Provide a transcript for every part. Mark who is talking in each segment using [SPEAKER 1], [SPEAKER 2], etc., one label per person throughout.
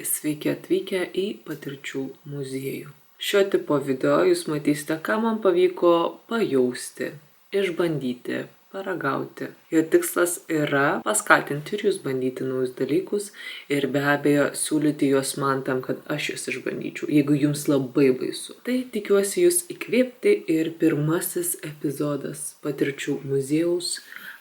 [SPEAKER 1] sveiki atvykę į patirčių muziejų. Šio tipo video jūs matysite, ką man pavyko pajausti, išbandyti, paragauti. Jo tikslas yra paskatinti ir jūs bandyti naujus dalykus ir be abejo siūlyti juos man tam, kad aš juos išbandyčiau, jeigu jums labai baisu. Tai tikiuosi jūs įkvėpti ir pirmasis epizodas patirčių muziejaus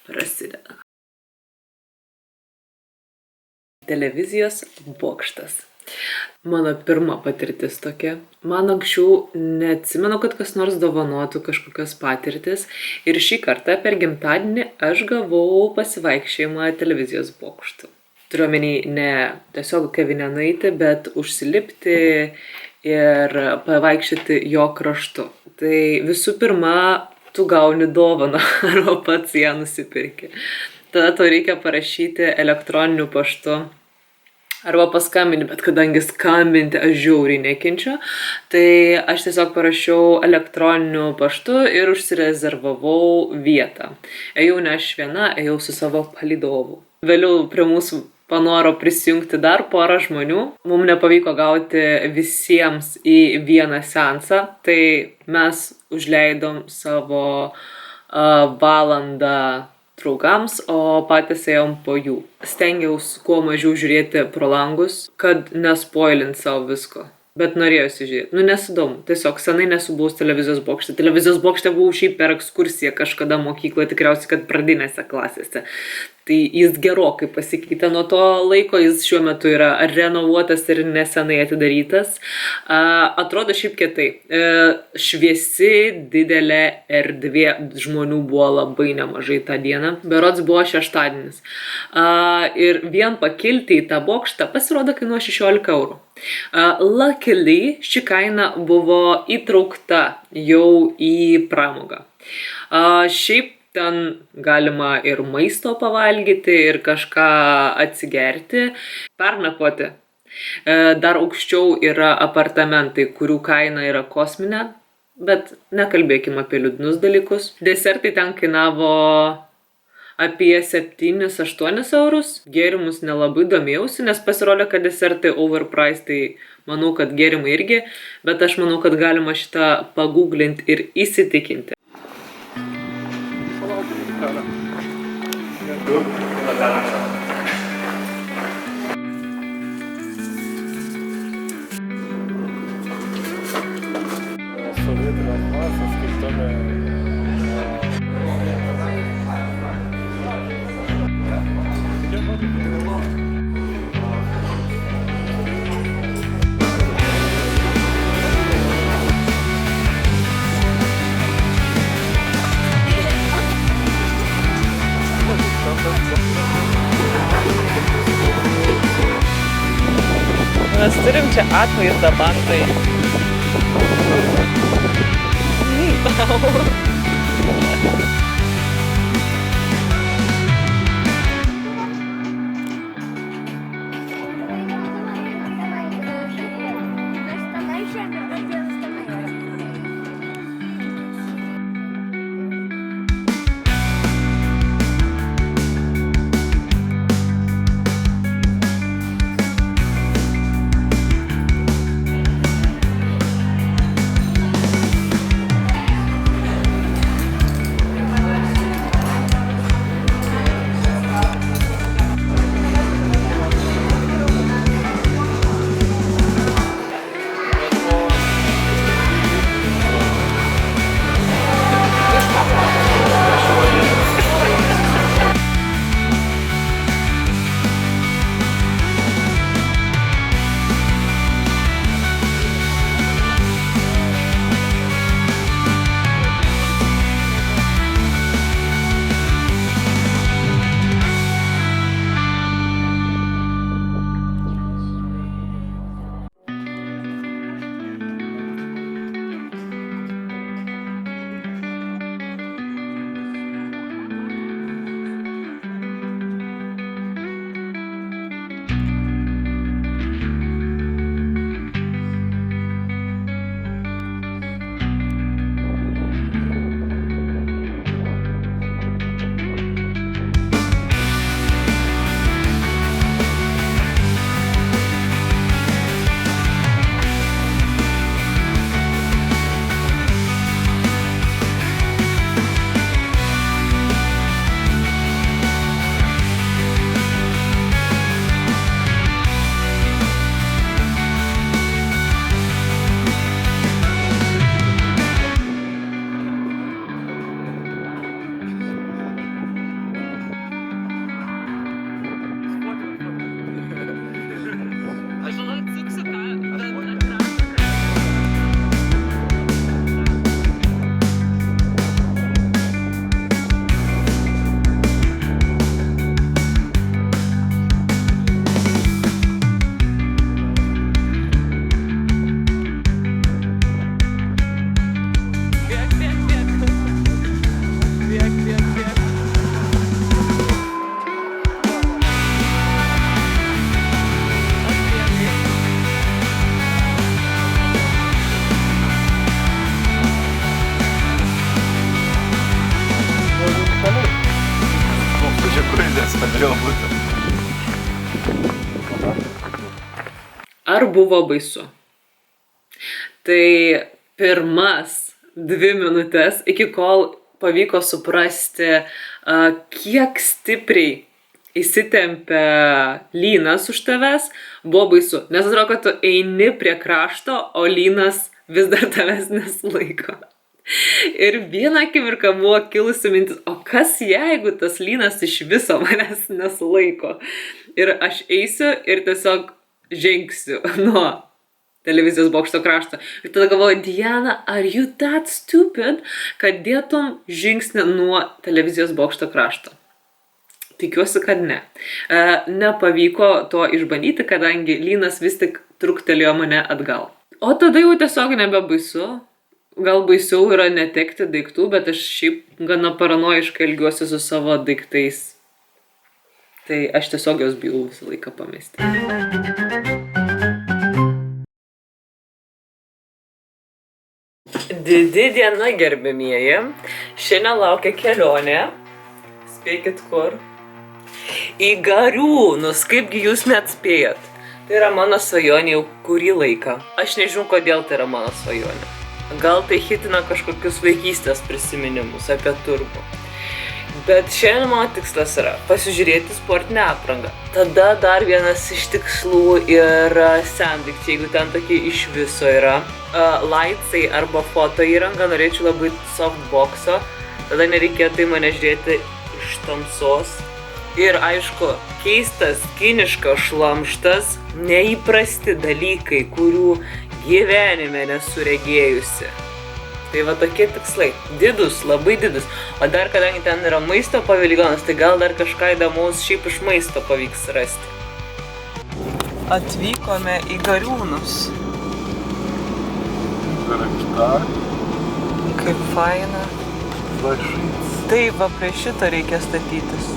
[SPEAKER 1] prasideda. Televizijos bokštas. Mano pirma patirtis tokia. Man anksčiau neatsimenu, kad kas nors dovanotų kažkokias patirtis. Ir šį kartą per gimtadienį aš gavau pasivaikščiojimą televizijos bokštu. Turiuomenį ne tiesiog kavinę nueiti, bet užsilipti ir pavaikščioti jo kraštu. Tai visų pirma, tu gauni dovaną arba pats ją nusipirki. Tada tau reikia parašyti elektroniniu paštu arba paskambinti, bet kadangi skambinti aš žiauriai nekenčiu, tai aš tiesiog parašiau elektroniniu paštu ir užsirezervavau vietą. Ėjau ne aš viena, ėjau su savo palydovu. Vėliau prie mūsų panoro prisijungti dar porą žmonių. Mums nepavyko gauti visiems į vieną seansą, tai mes užleidom savo valandą draugams, o patys ėjom po jų. Stengiausi kuo mažiau žiūrėti pro langus, kad nespoilint savo visko. Bet norėjusi žiūrėti. Nesidomu. Tiesiog senai nesu buvus televizijos bokšte. Televizijos bokšte buvau šiaip per ekskursiją kažkada mokykloje, tikriausiai, kad pradinėse klasėse. Tai jis gerokai pasikeitė nuo to laiko, jis šiuo metu yra renovuotas ir nesenai atidarytas. Atrodo šiaip kietai. Šviesi, didelė erdvė, žmonių buvo labai nemažai tą dieną. Berods buvo šeštadienis. Ir vien pakilti į tą bokštą pasirodo kainuoja 16 eurų. Luckily, ši kaina buvo įtraukta jau į pramogą. Šiaip ten galima ir maisto pavalgyti, ir kažką atsigerti, pernakvoti. Dar aukščiau yra apartamentai, kurių kaina yra kosminė, bet nekalbėkime apie liūdnus dalykus. Desertai ten kainavo apie 7-8 eurus. Gėrimus nelabai domėjausi, nes pasirodė, kad desertai overpriced, tai manau, kad gėrimai irgi, bet aš manau, kad galima šitą paguglinti ir įsitikinti.
[SPEAKER 2] Sovietinės masės, kaip tame
[SPEAKER 1] Mes turim čia atvaizdą bantai.
[SPEAKER 2] turėjo būti.
[SPEAKER 1] Ar buvo baisu? Tai pirmas 2 minutės, iki kol pavyko suprasti, kiek stipriai įsitempia lynas už tavęs, buvo baisu. Nes atrodo, kad tu eini prie krašto, o lynas vis dar tavęs nesulaiko. Ir vieną akimirką buvo kilusi mintis, o kas jeigu tas lynas iš viso manęs nesulaiko? Ir aš eisiu ir tiesiog žengsiu nuo televizijos bokšto krašto. Ir tada galvoju, Diana, are you that stupid, kad dėtum žingsnį nuo televizijos bokšto krašto? Tikiuosi, kad ne. Nepavyko to išbandyti, kadangi lynas vis tik truktelėjo mane atgal. O tada jau tiesiog nebebaisu. Gal baisiau yra netekti daiktų, bet aš šiaip gana paranojiškai elgiuosi su savo daiktais. Tai aš tiesiog jos bijau visą laiką pamesti. Didi diena, gerbimieji. Šiandien laukia kelionė. Spėkit kur? Į Gariūnus, kaipgi jūs net spėjat. Tai yra mano svajonė jau kurį laiką. Aš nežinau, kodėl tai yra mano svajonė. Gal tai hitina kažkokius vaikystės prisiminimus apie turgų. Bet šiandien mano tikslas yra pasižiūrėti sportinę aprangą. Tada dar vienas iš tikslų yra sandikčiai, jeigu ten tokie iš viso yra. Lightsai arba foto įranga, norėčiau labai softboxo. Tada nereikėtų į mane žiūrėti iš tamsos. Ir aišku, keistas, kiniškas šlamštas, neįprasti dalykai, kurių gyvenime nesu regėjusi. Tai va tokie tikslai. Didus, labai didus. O dar kadangi ten yra maisto paviljonas, tai gal dar kažką įdomaus šiaip iš maisto pavyks rasti. Atvykome į Gariūnus. Kaip faina. Taip, va prie šito reikia statytis.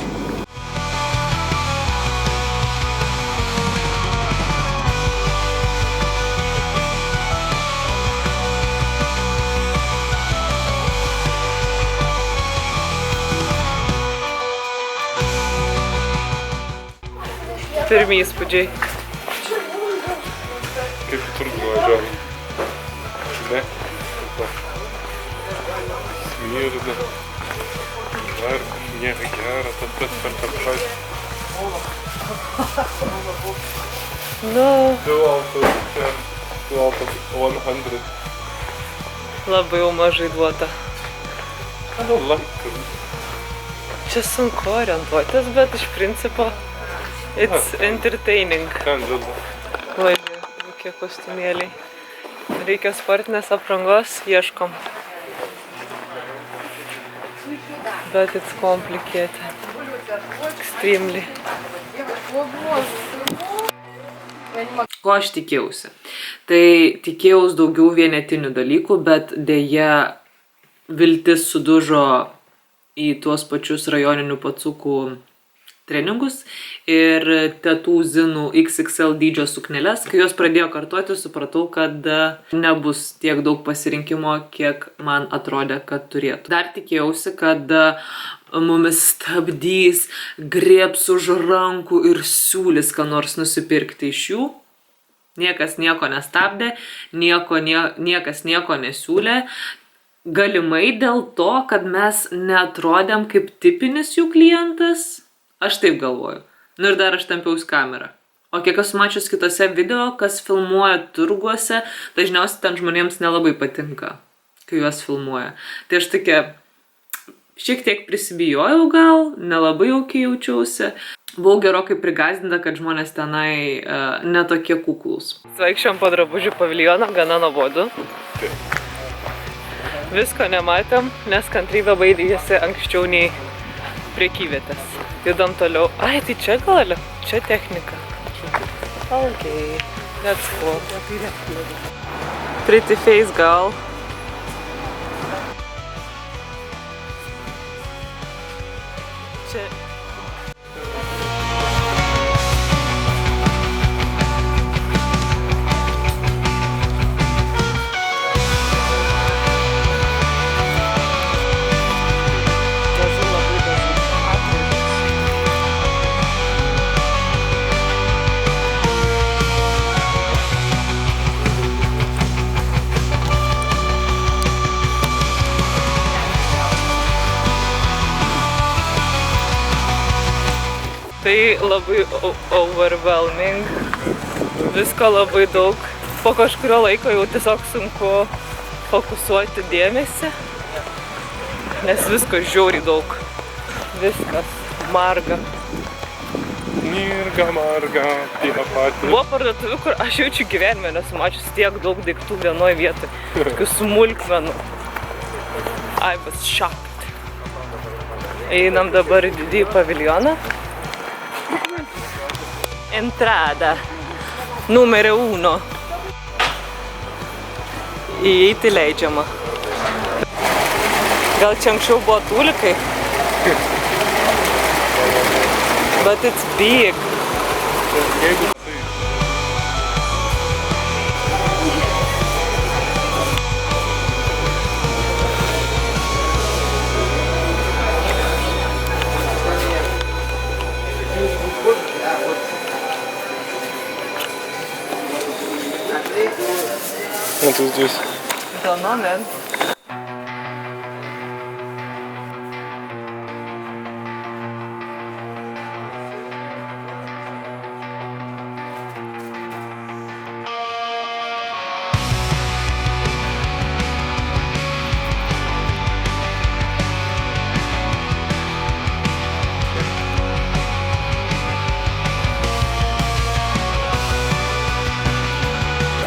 [SPEAKER 1] Pirmi įspūdžiai.
[SPEAKER 2] Kaip turgų važiuojam. Ne? Smirda. Dar nėra gera, tas per tarpšai.
[SPEAKER 1] No.
[SPEAKER 2] 2 out of 100.
[SPEAKER 1] Labai jau mažai duota.
[SPEAKER 2] I don't like it.
[SPEAKER 1] Čia sunku orientuotis, bet iš principo it's entertaining.
[SPEAKER 2] Ten dėlda.
[SPEAKER 1] Vaidė, kokie kostiumėliai. Reikia sportinės aprangos, ieškom. Bet it's complicated. Extremely. Ko aš tikėjausi? Tai tikėjaus daugiau vienetinių dalykų, bet dėja viltis sudužo į tuos pačius rajoninių pacukų treningus ir tetų zinų XXL dydžio sukneles. Kai jos pradėjo kartoti, supratau, kad nebus tiek daug pasirinkimo, kiek man atrodė, kad turėtų. Dar tikėjausi, kad mumis stabdys, griebs už rankų ir siūlys ką nors nusipirkti iš jų. Niekas nieko nestabdė, niekas nieko nesiūlė. Galimai dėl to, kad mes neatrodėm kaip tipinis jų klientas. Aš taip galvoju. Nu ir dar aš tampiausi kamerą. O kiek esu mačius kitose video, kas filmuoja turguose, dažniausiai ten žmonėms nelabai patinka, kai juos filmuoja. Tai aš tokia šiek tiek prisibijojau gal, nelabai jaukiai jaučiausi. Buvau gerokai prigąsdinta, kad žmonės tenai netokie kuklūs. Vaikščiom po drabužių paviljoną, gana nuobodu. Visko nematėm, nes kantrybė baigėsi anksčiau nei prekyvietės. Judam toliau. Ai, tai čia gali. Čia technika. Okay, that's cool. Pretty face gal. Čia. Tai labai overwhelming. Visko labai daug. Po kažkurio laiko jau tiesiog sunku fokusuoti dėmesį, nes visko žiauriai daug. Viskas marga.
[SPEAKER 2] Mirga, marga, tie patys.
[SPEAKER 1] Buvo parduotuvių, kur aš jaučiu gyvenime nesu mačius tiek daug daiktų vienoje vietoje. Tokių smulkmenų. I was shocked. Einam dabar į didįjį paviljoną. Entrada. Numerio 1. Įeiti leidžiama. Gal čia anksčiau buvo tūlikai? But it's big.
[SPEAKER 2] Вот здесь.
[SPEAKER 1] Давно, да?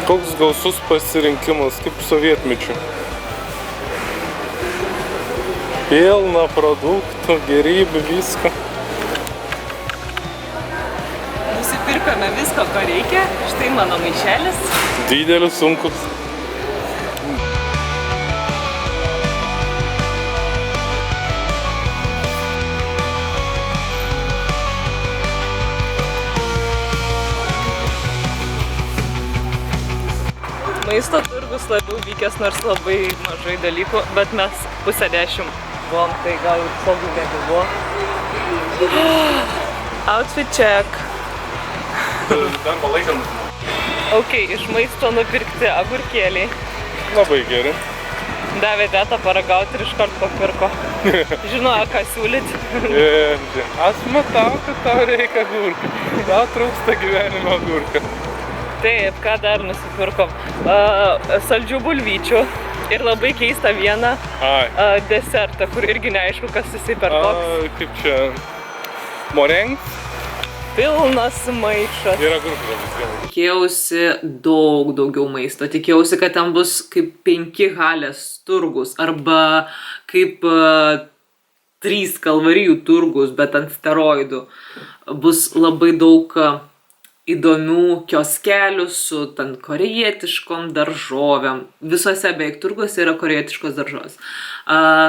[SPEAKER 2] Koks gausus pasirinkimas, kaip sovietmečiu. Pilna produktų, gerybių, visko.
[SPEAKER 1] Nusipirkome visko, ko reikia. Štai mano maišelis.
[SPEAKER 2] Didelis, sunkus.
[SPEAKER 1] Maisto turgus labiau vykęs, nors labai mažai dalykų, bet mes 9:30 buvom, tai gal saugiai nebuvo. Outfit check.
[SPEAKER 2] Darbo laikant.
[SPEAKER 1] Ok, iš maisto nupirkti agurkėliai.
[SPEAKER 2] Labai geri.
[SPEAKER 1] Davė tetą paragauti ir iškart papirko. Žinojo, ką siūlyti.
[SPEAKER 2] Aš matau, kad tau reikia agurką. Tau trūksta gyvenimo agurką.
[SPEAKER 1] Taip, ką dar nusipirkom? Saldžių bulvyčių ir labai keistą vieną desertą, kur irgi neaišku, kas jisai per koks.
[SPEAKER 2] Kaip čia? Moreng?
[SPEAKER 1] Pilnas maišas.
[SPEAKER 2] Ir agurkų.
[SPEAKER 1] Tikėjausi daug daugiau maisto. Tikėjausi, kad ten bus kaip 5 halės turgus arba kaip 3 kalvarijų turgus, bet ant steroidų. Bus labai daug įdomių kioskelių su ten korejietiškom daržovėm. Visose beveik turguose yra korejietiškos daržovės.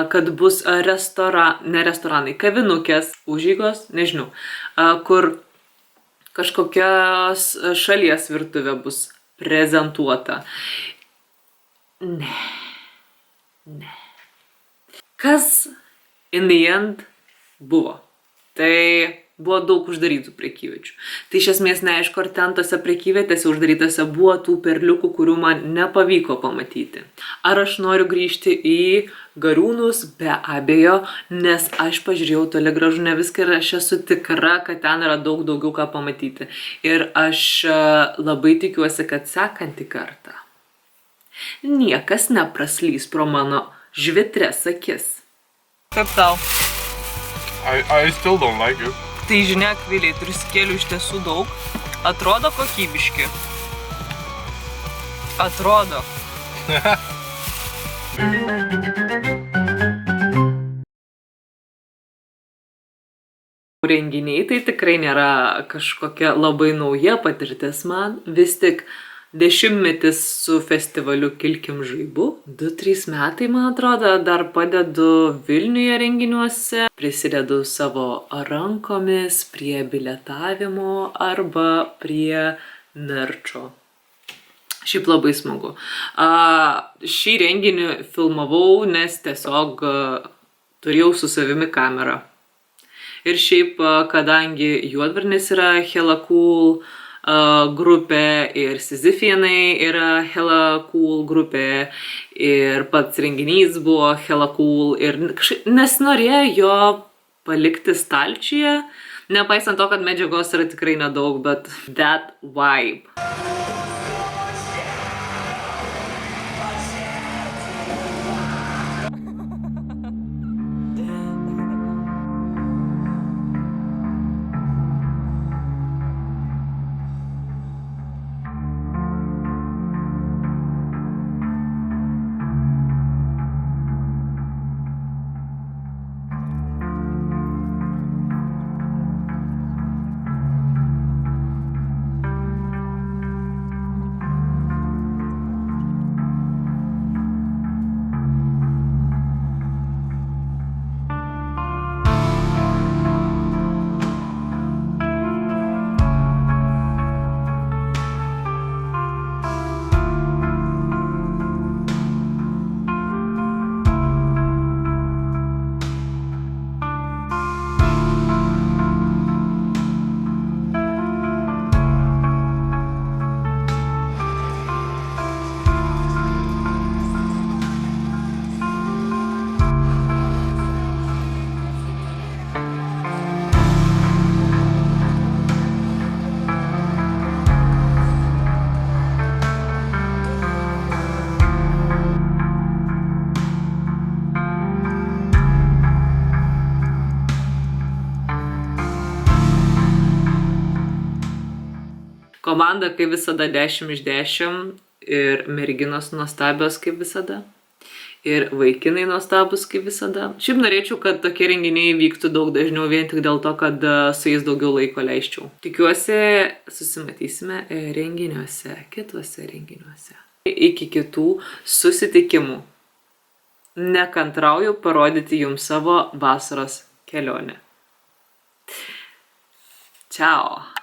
[SPEAKER 1] Kad bus ne restoranai, kavinukės, užeigos, nežinau, kur kažkokios šalies virtuvė bus prezentuota. Ne. Kas in the end buvo? Tai buvo daug uždarytų prekyviečių. Tai iš esmės neaišku, ar ten tose prekyvietėse uždarytose buvo tų perliukų, kurių man nepavyko pamatyti. Ar aš noriu grįžti į Gariūnus? Be abejo, nes aš pažiūrėjau toli gražu ne viską ir aš esu tikra, kad ten yra daug daugiau ką pamatyti. Ir aš labai tikiuosi, kad sekantį kartą niekas nepraslys pro mano žvitrias akis. Kaip tau?
[SPEAKER 2] I still don't like it.
[SPEAKER 1] Tai žinia, kviliai, triskėlių iš tiesų daug. Atrodo kokybiški. Atrodo. Renginiai tai tikrai nėra kažkokia labai nauja patirtis man. Vis tik 10-metis su festivaliu Kilkim žaibu. 2-3 metai, man atrodo, dar padedu Vilniuje renginiuose. Prisidedu savo rankomis prie biletavimo arba prie merčo. Šiaip labai smagu. Šį renginį filmavau, nes tiesiog turėjau su savimi kamerą. Ir šiaip, kadangi Juodvarnis yra hella cool grupė ir Sizifienai yra hella cool grupė ir pats renginys buvo hella cool ir nesinorėjo jo palikti stalčiuje, Nepaisant to, kad medžiagos yra tikrai nedaug, bet that vibe. Komanda kaip visada 10 iš 10 ir merginos nuostabios kaip visada. Ir vaikinai nuostabus kaip visada. Šiaip norėčiau, kad tokie renginiai vyktų daug dažniau vien tik dėl to, kad su jais daugiau laiko leisčiau. Tikiuosi, susimatysime kituose renginiuose. Iki kitų susitikimų. Nekantrauju parodyti jums savo vasaros kelionę. Ciao.